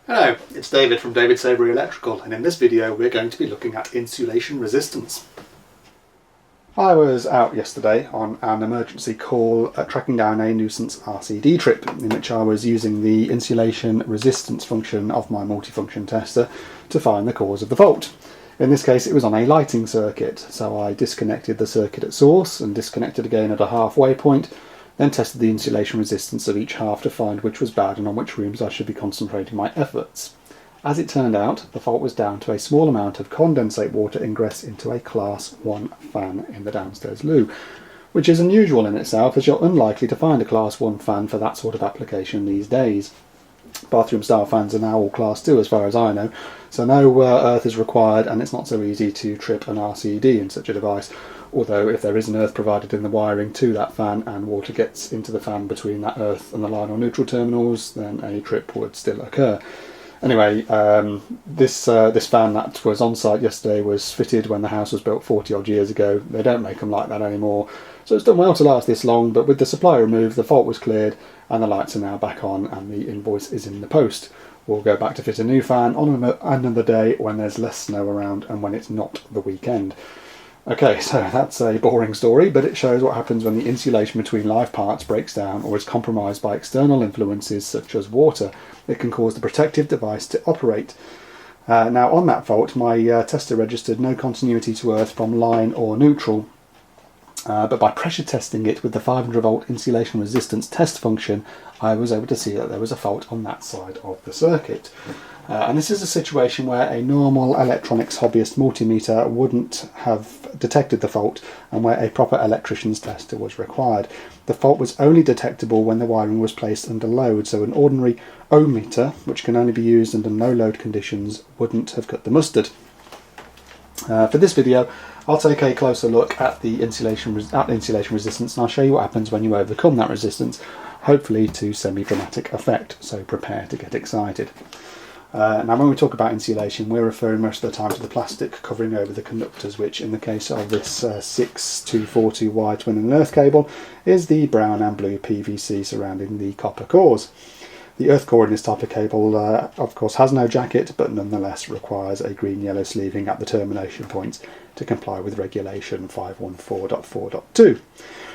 Hello, it's David from David Savery Electrical, and in this video we're going to be looking at insulation resistance. I was out yesterday on an emergency call tracking down a nuisance RCD trip in which I was using the insulation resistance function of my multifunction tester to find the cause of the fault. In this case it was on a lighting circuit, so I disconnected the circuit at source and disconnected again at a halfway point, then tested the insulation resistance of each half to find which was bad and on which rooms I should be concentrating my efforts. As it turned out, the fault was down to a small amount of condensate water ingress into a Class 1 fan in the downstairs loo, which is unusual in itself as you're unlikely to find a Class 1 fan for that sort of application these days. Bathroom style fans are now all Class 2 as far as I know, so no earth is required and it's not so easy to trip an RCD in such a device. Although if there is an earth provided in the wiring to that fan and water gets into the fan between that earth and the line or neutral terminals, then a trip would still occur. Anyway, this fan that was on site yesterday was fitted when the house was built 40 odd years ago. They don't make them like that anymore, so it's done well to last this long, but with the supply removed the fault was cleared and the lights are now back on and the invoice is in the post. We'll go back to fit a new fan on another day when there's less snow around and when it's not the weekend. Okay, so that's a boring story, but it shows what happens when the insulation between live parts breaks down or is compromised by external influences such as water. It can cause the protective device to operate. Now on that fault, my tester registered no continuity to earth from line or neutral, but by pressure testing it with the 500 volt insulation resistance test function, I was able to see that there was a fault on that side of the circuit. And this is a situation where a normal electronics hobbyist multimeter wouldn't have detected the fault and where a proper electrician's tester was required. The fault was only detectable when the wiring was placed under load, so an ordinary ohm meter, which can only be used under no load conditions, wouldn't have cut the mustard. For this video I'll take a closer look at the insulation resistance and I'll show you what happens when you overcome that resistance, hopefully to semi-dramatic effect, so prepare to get excited. Now when we talk about insulation we're referring most of the time to the plastic covering over the conductors, which in the case of this 6242Y twin and earth cable is the brown and blue PVC surrounding the copper cores. The earth core in this type of cable of course has no jacket, but nonetheless requires a green-yellow sleeving at the termination points to comply with regulation 514.4.2.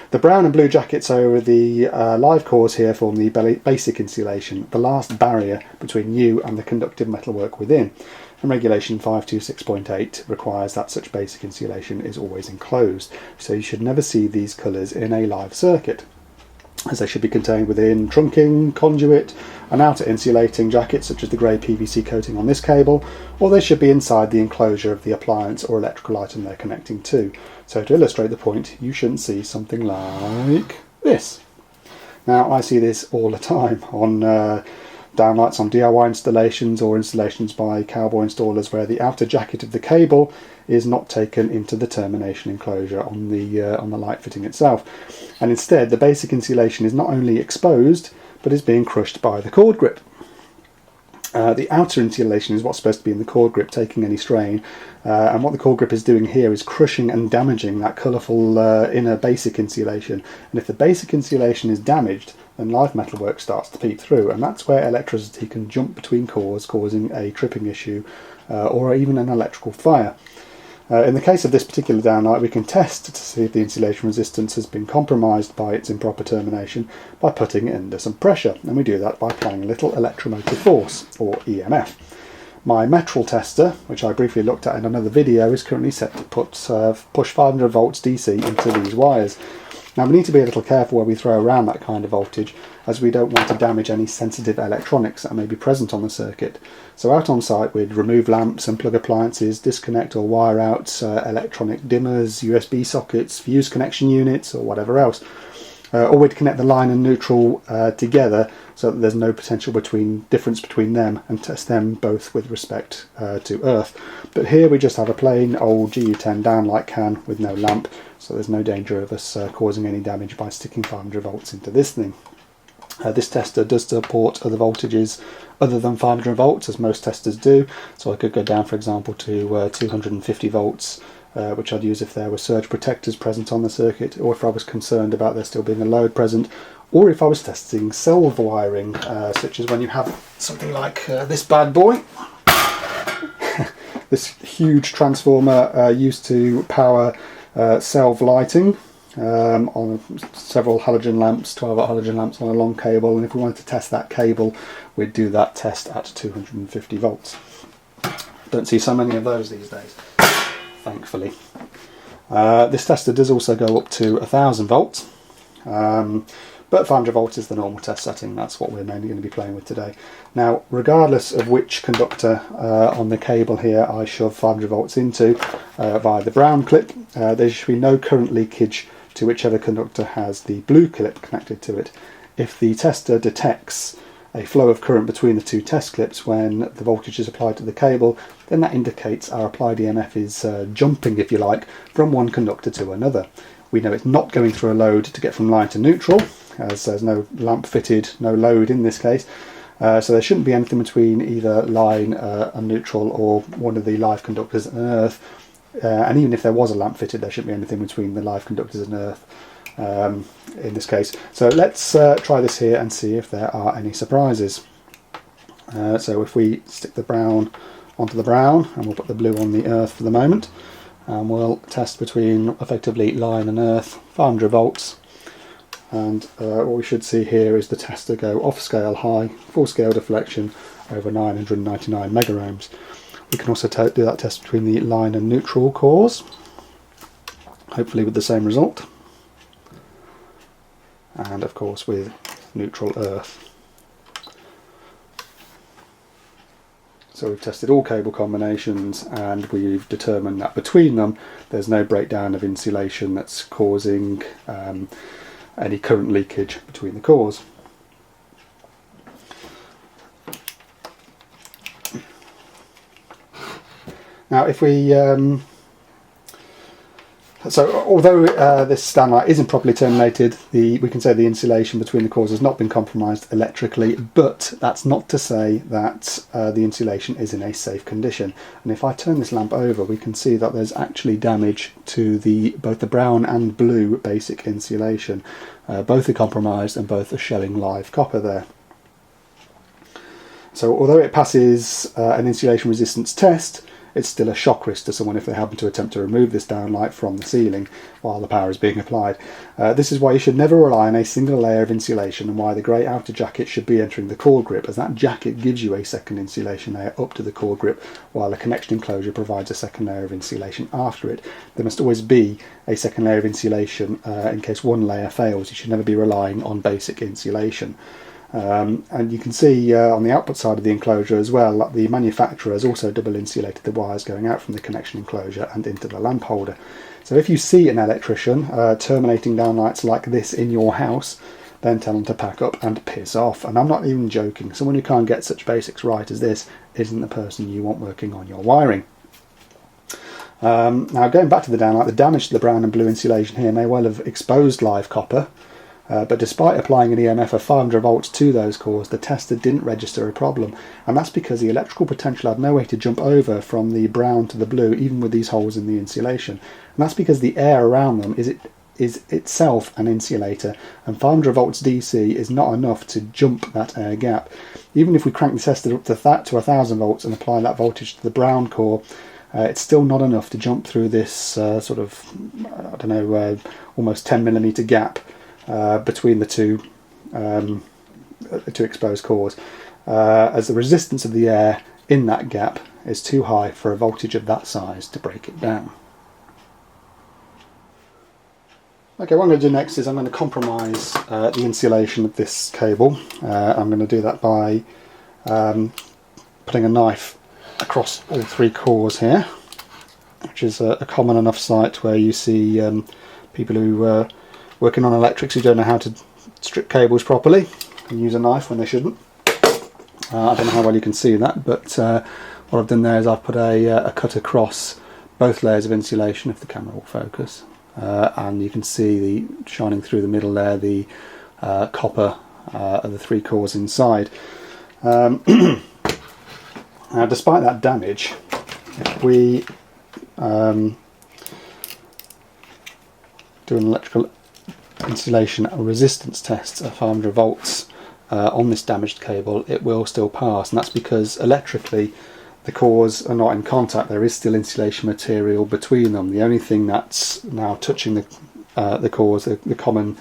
The brown and blue jackets over the live cores here form the basic insulation, the last barrier between you and the conductive metalwork within. And regulation 526.8 requires that such basic insulation is always enclosed, so you should never see these colours in a live circuit, as they should be contained within trunking, conduit, an outer insulating jacket such as the grey PVC coating on this cable, or they should be inside the enclosure of the appliance or electrical item they're connecting to. So to illustrate the point, you shouldn't see something like this. Now I see this all the time on downlights on DIY installations or installations by cowboy installers where the outer jacket of the cable is not taken into the termination enclosure on the light fitting itself, and instead the basic insulation is not only exposed but is being crushed by the cord grip. The outer insulation is what's supposed to be in the cord grip, taking any strain, and what the cord grip is doing here is crushing and damaging that colourful inner basic insulation, and if the basic insulation is damaged then live metalwork starts to peep through, and that's where electricity can jump between cores, causing a tripping issue or even an electrical fire. In the case of this particular downlight, we can test to see if the insulation resistance has been compromised by its improper termination by putting it under some pressure, and we do that by applying a little electromotive force, or EMF. My metal tester, which I briefly looked at in another video, is currently set to push 500 volts DC into these wires. Now we need to be a little careful where we throw around that kind of voltage, as we don't want to damage any sensitive electronics that may be present on the circuit. So out on site we'd remove lamps, unplug appliances, disconnect or wire out electronic dimmers, USB sockets, fuse connection units or whatever else. Or we'd connect the line and neutral together so that there's no potential difference between them, and test them both with respect to earth. But here we just have a plain old GU10 downlight can with no lamp, so there's no danger of us causing any damage by sticking 500 volts into this thing. This tester does support other voltages other than 500 volts, as most testers do, so I could go down for example to 250 volts, which I'd use if there were surge protectors present on the circuit, or if I was concerned about there still being a load present, or if I was testing self wiring, such as when you have something like this bad boy. This huge transformer used to power self lighting on several halogen lamps, 12 watt halogen lamps on a long cable, and if we wanted to test that cable, we'd do that test at 250 volts. Don't see so many of those these days, thankfully. This tester does also go up to 1000 volts, but 500 volts is the normal test setting. That's what we're mainly going to be playing with today. Now, regardless of which conductor on the cable here I shove 500 volts into via the brown clip, there should be no current leakage to whichever conductor has the blue clip connected to it. If the tester detects a flow of current between the two test clips when the voltage is applied to the cable, then that indicates our applied EMF is jumping, if you like, from one conductor to another. We know it's not going through a load to get from line to neutral, as there's no lamp fitted, no load in this case, so there shouldn't be anything between either line and neutral or one of the live conductors and earth, and even if there was a lamp fitted, there shouldn't be anything between the live conductors and earth in this case. So let's try this here and see if there are any surprises. So if we stick the brown onto the brown, and we'll put the blue on the earth for the moment, and we'll test between effectively line and earth, 500 volts, and what we should see here is the tester go off scale high, full scale deflection over 999 megaohms. We can also do that test between the line and neutral cores, hopefully with the same result, and of course with neutral earth. So we've tested all cable combinations, and we've determined that between them there's no breakdown of insulation that's causing any current leakage between the cores. Now if we although this downlight isn't properly terminated, we can say the insulation between the cores has not been compromised electrically, but that's not to say that the insulation is in a safe condition. And if I turn this lamp over, we can see that there's actually damage to both the brown and blue basic insulation. Both are compromised and both are showing live copper there. So although it passes an insulation resistance test, it's still a shock risk to someone if they happen to attempt to remove this downlight from the ceiling while the power is being applied. This is why you should never rely on a single layer of insulation, and why the grey outer jacket should be entering the core grip, as that jacket gives you a second insulation layer up to the core grip, while the connection enclosure provides a second layer of insulation after it. There must always be a second layer of insulation in case one layer fails. You should never be relying on basic insulation. And you can see on the output side of the enclosure as well that the manufacturer has also double insulated the wires going out from the connection enclosure and into the lamp holder. So if you see an electrician terminating downlights like this in your house, then tell them to pack up and piss off. And I'm not even joking. Someone who can't get such basics right as this isn't the person you want working on your wiring. Now going back to the downlight, the damage to the brown and blue insulation here may well have exposed live copper. But despite applying an EMF of 500 volts to those cores, the tester didn't register a problem, and that's because the electrical potential had no way to jump over from the brown to the blue, even with these holes in the insulation. And that's because the air around them is itself an insulator, and 500 volts DC is not enough to jump that air gap. Even if we crank the tester up to 1000 volts and apply that voltage to the brown core, it's still not enough to jump through this sort of, almost 10mm gap between the two exposed cores, as the resistance of the air in that gap is too high for a voltage of that size to break it down. Okay, what I'm going to do next is I'm going to compromise the insulation of this cable. I'm going to do that by putting a knife across all three cores here, which is a common enough sight where you see people who working on electrics who don't know how to strip cables properly and use a knife when they shouldn't. I don't know how well you can see that, but what I've done there is I've put a cut across both layers of insulation, if the camera will focus, and you can see shining through the middle there the copper of the three cores inside. Now, despite that damage, if we do an electrical insulation resistance test of 500 volts on this damaged cable, it will still pass, and that's because electrically the cores are not in contact. There is still insulation material between them. The only thing that's now touching the cores, the common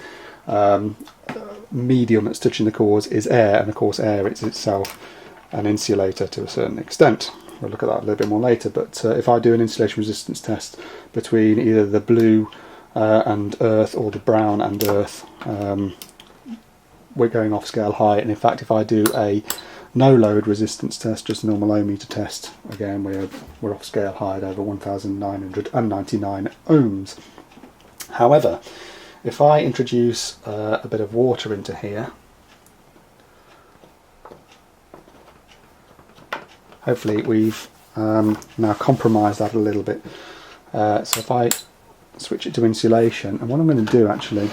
medium that's touching the cores, is air, and of course air is itself an insulator to a certain extent. We'll look at that a little bit more later, but if I do an insulation resistance test between either the blue and earth or the brown and earth, we're going off scale high. And in fact, if I do a no load resistance test, just a normal ohmmeter test, again we're off scale high at over 1999 ohms. However, if I introduce a bit of water into here, hopefully we've now compromised that a little bit. So if I switch it to insulation, and what I'm going to do actually,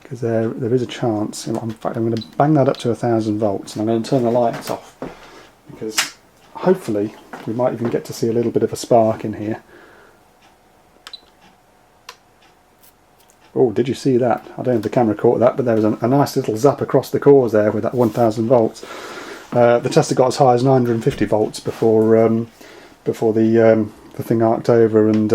because there is a chance, in fact I'm going to bang that up to 1000 volts, and I'm going to turn the lights off, because hopefully we might even get to see a little bit of a spark in here. Oh, did you see that? I don't know if the camera caught that, but there was a nice little zap across the cores there with that 1000 volts. The tester got as high as 950 volts before the thing arced over and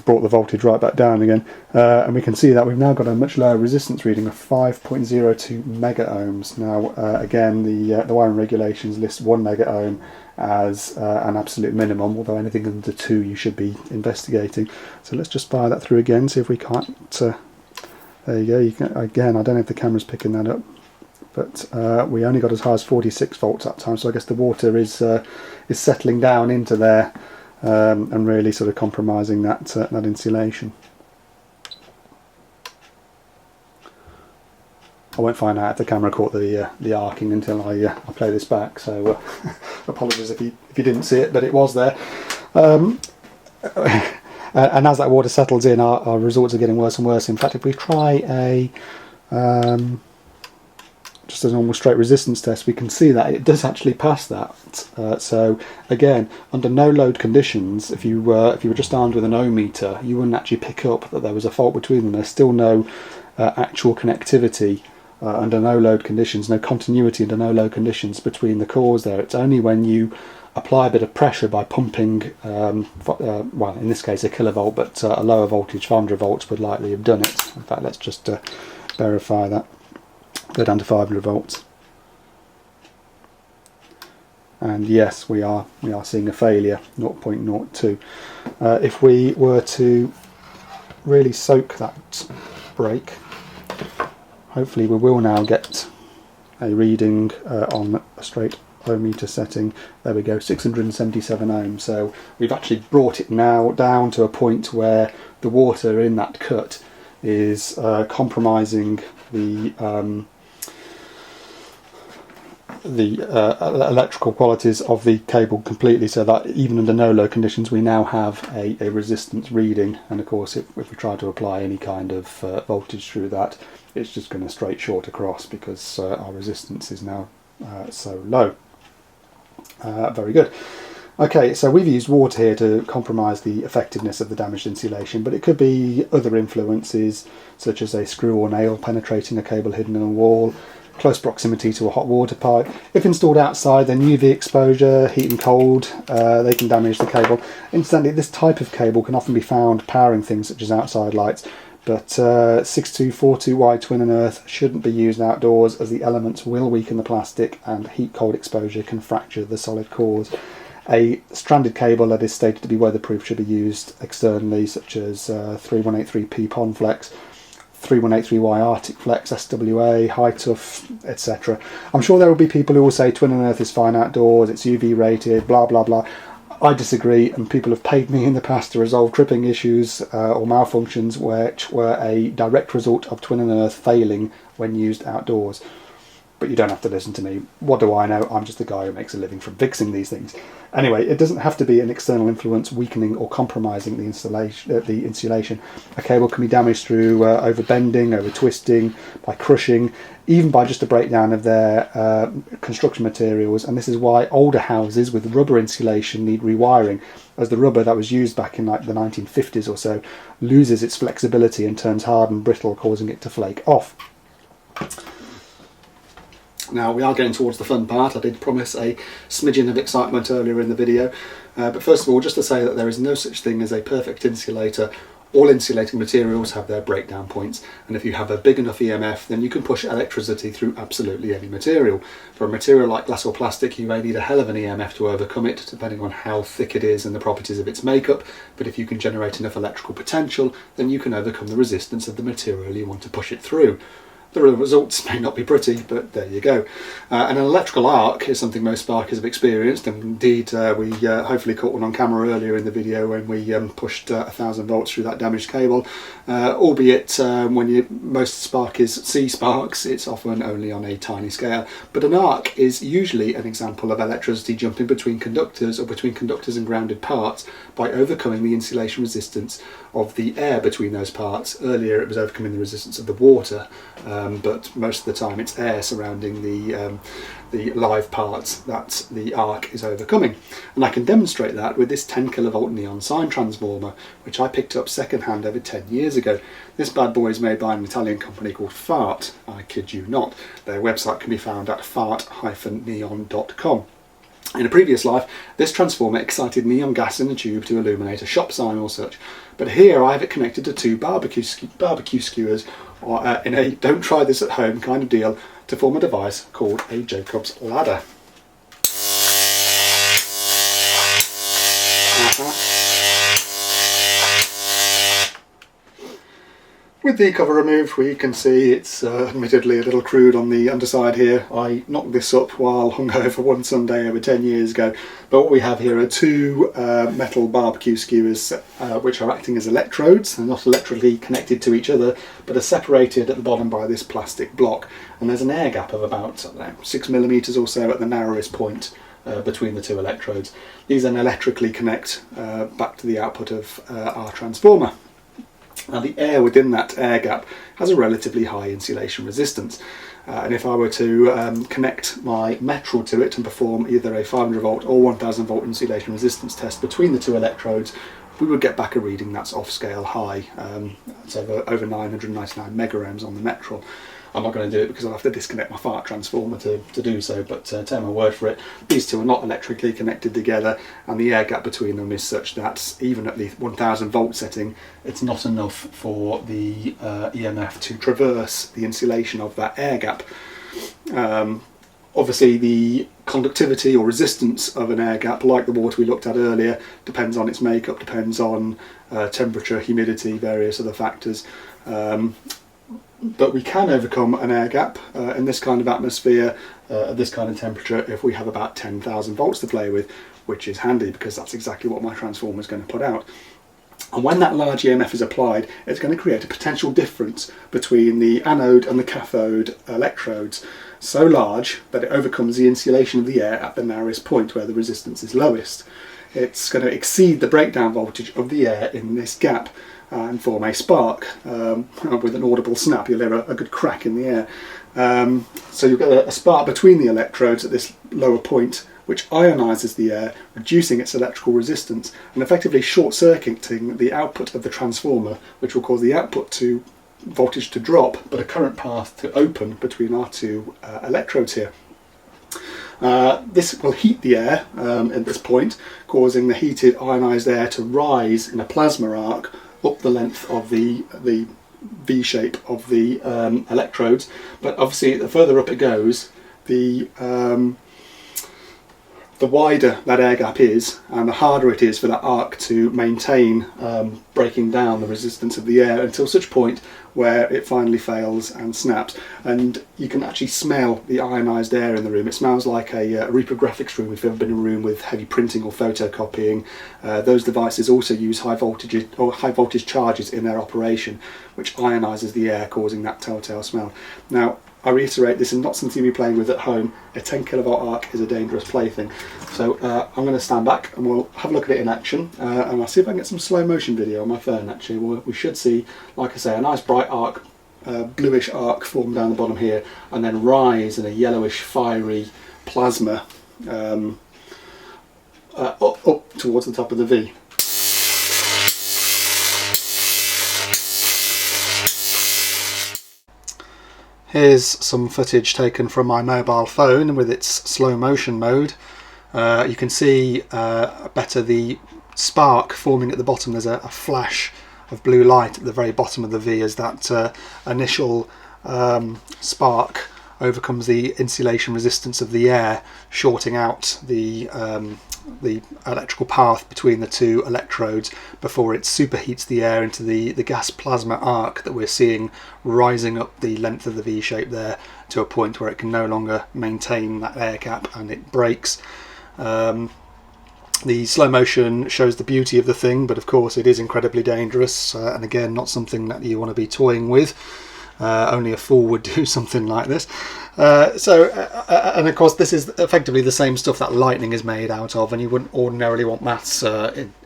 brought the voltage right back down again. And we can see that we've now got a much lower resistance reading of 5.02 mega ohms. Now, again, the wiring regulations list 1 mega ohm as an absolute minimum, although anything under 2 you should be investigating. So let's just fire that through again, see if we can't. There you go. You can, again, I don't know if the camera's picking that up, but we only got as high as 46 volts that time, so I guess the water is settling down into there and really sort of compromising that insulation. I won't find out if the camera caught the arcing until I play this back, so apologies if you didn't see it, but it was there. And as that water settles in, our results are getting worse and worse. In fact, if we try just a normal straight resistance test, we can see that it does actually pass that. So again, under no load conditions, if you were just armed with an ohmmeter, you wouldn't actually pick up that there was a fault between them. There's still no actual connectivity under no load conditions, no continuity under no load conditions between the cores there. It's only when you apply a bit of pressure by pumping, well, in this case a kilovolt, but a lower voltage, 500 volts, would likely have done it. In fact, let's just verify that. Go down to 500 volts, and yes, we are seeing a failure, 0.02. If we were to really soak that break, hopefully we will now get a reading on a straight ohmmeter setting. There we go, 677 ohms. So we've actually brought it now down to a point where the water in that cut is compromising the electrical qualities of the cable completely, so that even under no load conditions we now have a resistance reading. And of course, if we try to apply any kind of voltage through that, it's just going to straight short across, because our resistance is now so low. Very good. Okay, so we've used water here to compromise the effectiveness of the damaged insulation, but it could be other influences, such as a screw or nail penetrating a cable hidden in a wall, close proximity to a hot water pipe. If installed outside, then UV exposure, heat and cold, they can damage the cable. Incidentally, this type of cable can often be found powering things such as outside lights, but 6242Y twin and earth shouldn't be used outdoors, as the elements will weaken the plastic and heat-cold exposure can fracture the solid cores. A stranded cable that is stated to be weatherproof should be used externally, such as 3183P Ponflex, 3183Y Arctic Flex, SWA, High Tough, etc. I'm sure there will be people who will say twin and earth is fine outdoors, it's UV rated, blah blah blah. I disagree, and people have paid me in the past to resolve tripping issues or malfunctions which were a direct result of twin and earth failing when used outdoors. but you don't have to listen to me. What do I know? I'm just the guy who makes a living from fixing these things. Anyway, it doesn't have to be an external influence weakening or compromising the insulation. A cable can be damaged through over-bending, over-twisting, by crushing, even by just a breakdown of their construction materials. And this is why older houses with rubber insulation need rewiring, as the rubber that was used back in like the 1950s or so loses its flexibility and turns hard and brittle, causing it to flake off. Now we are getting towards the fun part. I did promise a smidgen of excitement earlier in the video, but first of all, just to say that there is no such thing as a perfect insulator. All insulating materials have their breakdown points, and if you have a big enough EMF, then you can push electricity through absolutely any material. For a material like glass or plastic, you may need a hell of an EMF to overcome it, depending on how thick it is and the properties of its makeup, but if you can generate enough electrical potential, then you can overcome the resistance of the material you want to push it through. The results may not be pretty, but there you go. And an electrical arc is something most sparkers have experienced, and indeed we hopefully caught one on camera earlier in the video when we pushed 1000 volts through that damaged cable. Albeit when most sparkers see sparks, it's often only on a tiny scale. But an arc is usually an example of electricity jumping between conductors or between conductors and grounded parts by overcoming the insulation resistance of the air between those parts. Earlier it was overcoming the resistance of the water, but most of the time it's air surrounding the live parts that the arc is overcoming. And I can demonstrate that with this 10 kilovolt neon sign transformer, which I picked up second-hand over 10 years ago. This bad boy is made by an Italian company called Fart, I kid you not. Their website can be found at fart-neon.com. In a previous life, this transformer excited neon gas in a tube to illuminate a shop sign or such, but here I have it connected to two barbecue skewers in a don't try this at home kind of deal to form a device called a Jacob's ladder. With the cover removed, we can see it's admittedly a little crude on the underside here. I knocked this up while hungover one Sunday over 10 years ago. But what we have here are two metal barbecue skewers which are acting as electrodes. They're not electrically connected to each other, but are separated at the bottom by this plastic block. And there's an air gap of about 6mm or so at the narrowest point between the two electrodes. These then electrically connect back to the output of our transformer. Now the air within that air gap has a relatively high insulation resistance, and if I were to connect my metal to it and perform either a 500 volt or 1000 volt insulation resistance test between the two electrodes, we would get back a reading that's off scale high. It's over 999 megaohms on the metal. I'm not going to do it because I'll have to disconnect my Fart transformer to do so, but take my word for it, these two are not electrically connected together, and the air gap between them is such that even at the 1000 volt setting, it's not enough for the EMF to traverse the insulation of that air gap. Obviously the conductivity or resistance of an air gap, like the water we looked at earlier, depends on its makeup, depends on temperature, humidity, various other factors. But we can overcome an air gap in this kind of atmosphere, at this kind of temperature, if we have about 10,000 volts to play with, which is handy because that's exactly what my transformer is going to put out. And when that large EMF is applied, it's going to create a potential difference between the anode and the cathode electrodes, so large that it overcomes the insulation of the air at the narrowest point where the resistance is lowest. It's going to exceed the breakdown voltage of the air in this gap and form a spark with an audible snap. You'll hear a good crack in the air. So you'll get a spark between the electrodes at this lower point, which ionises the air, reducing its electrical resistance and effectively short-circuiting the output of the transformer, which will cause the output to voltage to drop, but a current path to open between our two electrodes here. This will heat the air at this point, causing the heated ionised air to rise in a plasma arc up the length of the V shape of the electrodes. But obviously the further up it goes, the wider that air gap is and the harder it is for that arc to maintain breaking down the resistance of the air until such point where it finally fails and snaps. And you can actually smell the ionised air in the room. It smells like a reprographics room if you've ever been in a room with heavy printing or photocopying. Those devices also use high voltage charges in their operation, which ionises the air, causing that telltale smell. Now, I reiterate, this is not something to be playing with at home. A 10 kilovolt arc is a dangerous plaything. So I'm going to stand back and we'll have a look at it in action, and I'll see if I can get some slow motion video on my phone actually. We should see, like I say, a nice bright arc, bluish arc form down the bottom here, and then rise in a yellowish fiery plasma up towards the top of the V. Here's some footage taken from my mobile phone with its slow motion mode. You can see better the spark forming at the bottom. There's a flash of blue light at the very bottom of the V as that initial spark overcomes the insulation resistance of the air, shorting out the electrical path between the two electrodes before it superheats the air into the gas plasma arc that we're seeing rising up the length of the V shape there to a point where it can no longer maintain that air gap and it breaks. The slow motion shows the beauty of the thing, but of course it is incredibly dangerous, and again not something that you want to be toying with. Only a fool would do something like this. And of course this is effectively the same stuff that lightning is made out of, and you wouldn't ordinarily want maths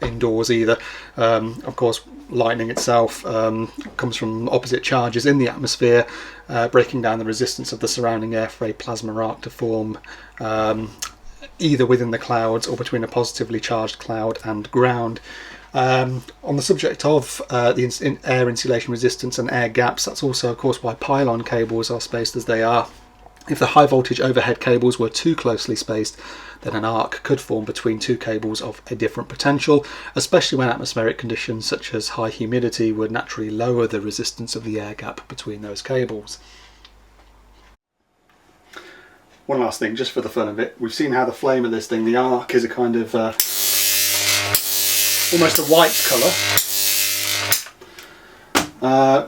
indoors either. Of course lightning itself comes from opposite charges in the atmosphere, breaking down the resistance of the surrounding air for a plasma arc to form, either within the clouds or between a positively charged cloud and ground. On the subject of the air insulation resistance and air gaps, that's also of course why pylon cables are spaced as they are. If the high voltage overhead cables were too closely spaced, then an arc could form between two cables of a different potential, especially when atmospheric conditions such as high humidity would naturally lower the resistance of the air gap between those cables. One last thing, just for the fun of it, we've seen how the flame of this thing, the arc, is a kind of almost a white colour.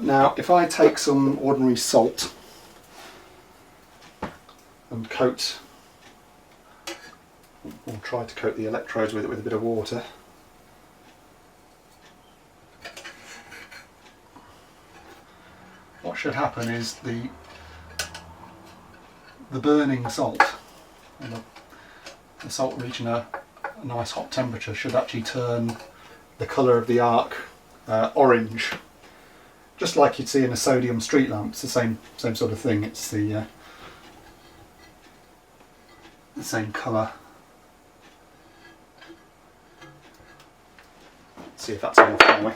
Now if I take some ordinary salt and coat, or try to coat the electrodes with it with a bit of water, what should happen is the burning salt, and the salt reaching a nice hot temperature, should actually turn the colour of the arc orange, just like you'd see in a sodium street lamp. It's the same sort of thing. It's the same colour. Let's see if that's enough, shall we?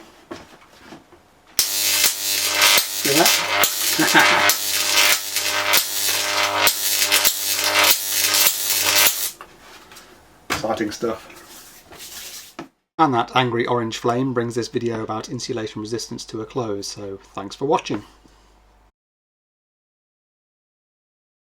See that? Exciting stuff. And that angry orange flame brings this video about insulation resistance to a close, so thanks for watching.